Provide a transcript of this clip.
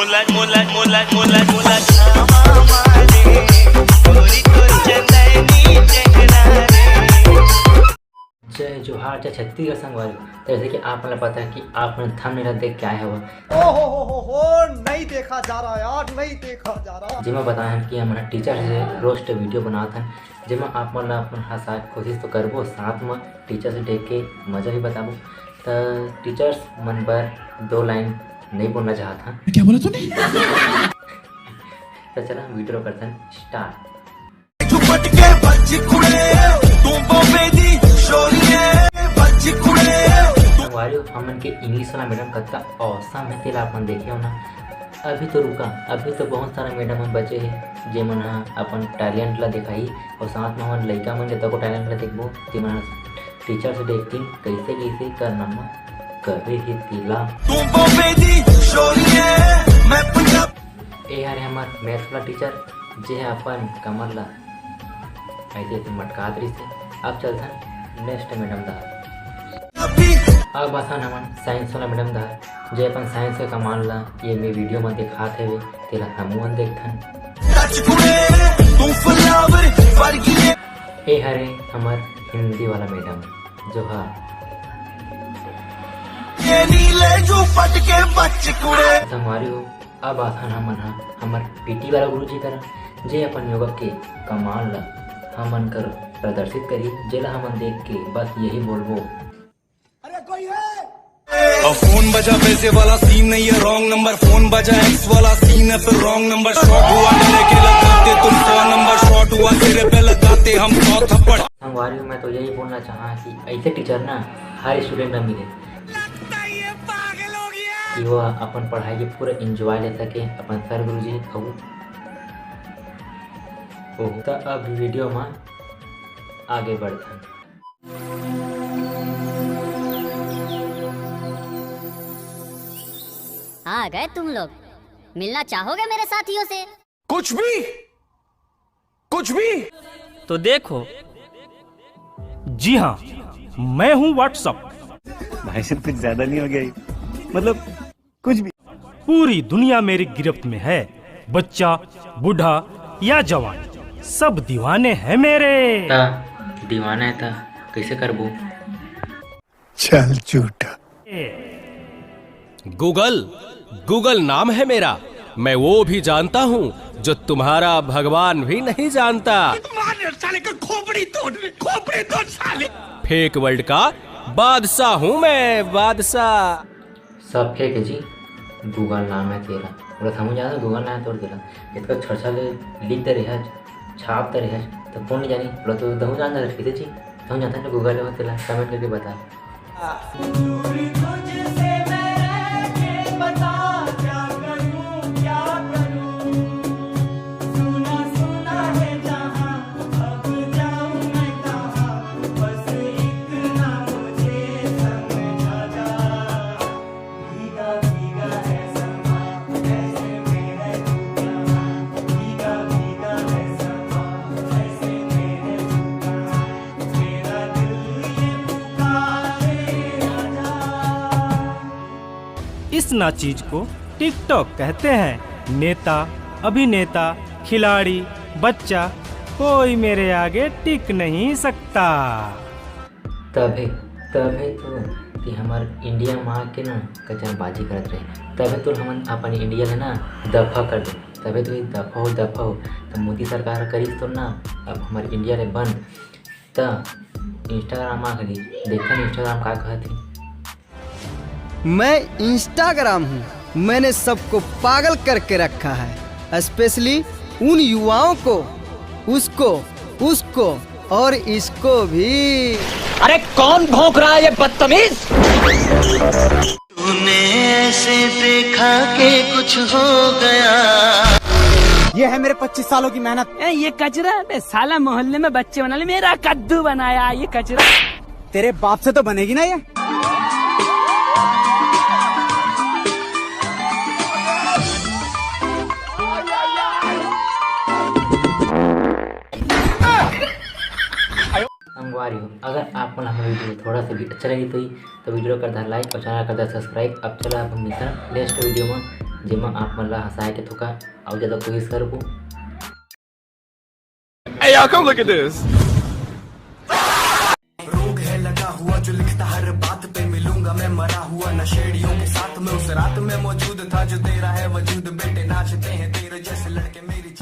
नहीं देखा जा रहा यार, नहीं देखा जा रहा। जिसमें बताया कि हमारा टीचर से रोस्ट वीडियो बनाता है, जिसमें आप मन अपन हंसा कोशिश तो करबो, साथ में टीचर से देख के मजा भी बताबो। तो टीचर्स मन पर 2 लाइन नहीं बोलना चाहता। क्या बोला तूने? तो चला वीडियो करते हैं स्टार्ट। हमन के इंग्लिश वाला मैडम कतका औसम है तेला अपन देखे हो ना। अभी तो रुका, अभी तो बहुत सारा मैडम हम बचे हैं जे मन अपन टैलेंट ला दिखाई, और साथ में हमन लड़का मन को टैलेंट ला देखबो ते मन टीचर से देखती कैसे कैसे करना करे ही तिला। ए यार हमार मैथ वाला टीचर जे है अपन कमर ला ऐसे ऐसे मटका रही से। अब चलता नेक्स्ट मैडम दा। अब आसान हमन साइंस वाला मैडम दा जे अपन साइंस का कमाल ला ये मैं वीडियो में दिखात है तेला हमन देखथन। ए हरे हमार हिंदी वाला मैडम जो है संगवारी हो। अब आसान हमन हमार पीटी वाला गुरु जी करा जे अपन योगा के कमाल ला हमन कर प्रदर्शित करी, जेला हमन देख के बस यही बोलबो अरे कोई है? और फोन बजा पैसे वाला सीन नहीं है, रॉन्ग नंबर। फोन बजा एक्स वाला सीन है, फिर रॉन्ग नंबर। शॉट हुआ मेरे के लगाते तुम 100 नंबर, शॉट हुआ तेरे पे लगाते हम 100 थप्पड़। संगवारी मैं तो यही बोलना चाहा कि ऐसे टीचर ना हर स्टूडेंट ना मिले कि वो अपन पढ़ाई के पूरा एंजॉय ले सके अपन सर गुरु जी कहूँ। तो अब वीडियो में आगे बढ़ते हैं। आ गए तुम लोग, मिलना चाहोगे मेरे साथियों से? कुछ भी तो देखो जी हाँ, मैं हूँ व्हाट्सअप। भाई साहब कुछ ज्यादा नहीं हो गया? मतलब कुछ भी। पूरी दुनिया मेरी गिरफ्त में है, बच्चा बूढ़ा या जवान सब दीवाने हैं मेरे। दीवाना है था कैसे करबो? चल झूठा। गूगल नाम है मेरा, मैं वो भी जानता हूँ जो तुम्हारा भगवान भी नहीं जानता। साले का खोपड़ी तोड़ साले। फेक वर्ल्ड का बादशाह हूँ मैं, बादशाह। सब फेक है जी, गूगल नाम है तेरा। बोला समझ जाता गूगल नाम तोड़ देला इसका छड़छा ले लिख दे रहा छाप दे रहा तो कौन नहीं जानी। बोला तो दहू जान रखी थे जी, समझ जाता है गूगल में तेला कमेंट करके बता। इस नाचीज को टिकटॉक कहते हैं। नेता, अभिनेता, खिलाड़ी, बच्चा, कोई मेरे आगे टिक नहीं सकता। तभी तो कि हमार इंडिया माँ के ना कचरबाजी करत रहे, तभी तो हम अपन इंडिया में ना दफा कर दे। तभी तो दफा हो तो मोदी सरकार करी तो ना अब हमारे इंडिया में बंद। तो इंस्टाग्राम आ गई, देखा इंस्टाग्राम का कहती। मैं इंस्टाग्राम हूँ, मैंने सबको पागल करके रखा है, स्पेशली उन युवाओं को, उसको और इसको भी। अरे कौन भौंक रहा है ये बदतमीज? तूने ऐसे देखा कि कुछ हो गया। ये है मेरे 25 सालों की मेहनत। ये कचरा साला मोहल्ले में बच्चे बना ले, मेरा कद्दू बनाया ये कचरा। तेरे बाप से तो बनेगी ना ये। अगर आपको हमारा वीडियो थोड़ा सा भी अच्छा लगी तो वीडियो कर दे लाइक और चैनल कर दे सब्सक्राइब। अब चलो आप हम मिलते हैं नेक्स्ट वीडियो में। जेमा आप मन ला हंसाए के थोका और ज़्यादा कोशिश करबो। Hey, y'all, come look at this. रोग है लगा हुआ जो लिखता हर बात पे, मिलूंगा मैं मरा हुआ नशेड़ियों के साथ में, उस रात में मौजूद था जो तेरा है वजूद, बेटे नाचते हैं तेरे जैसे लड़के मेरी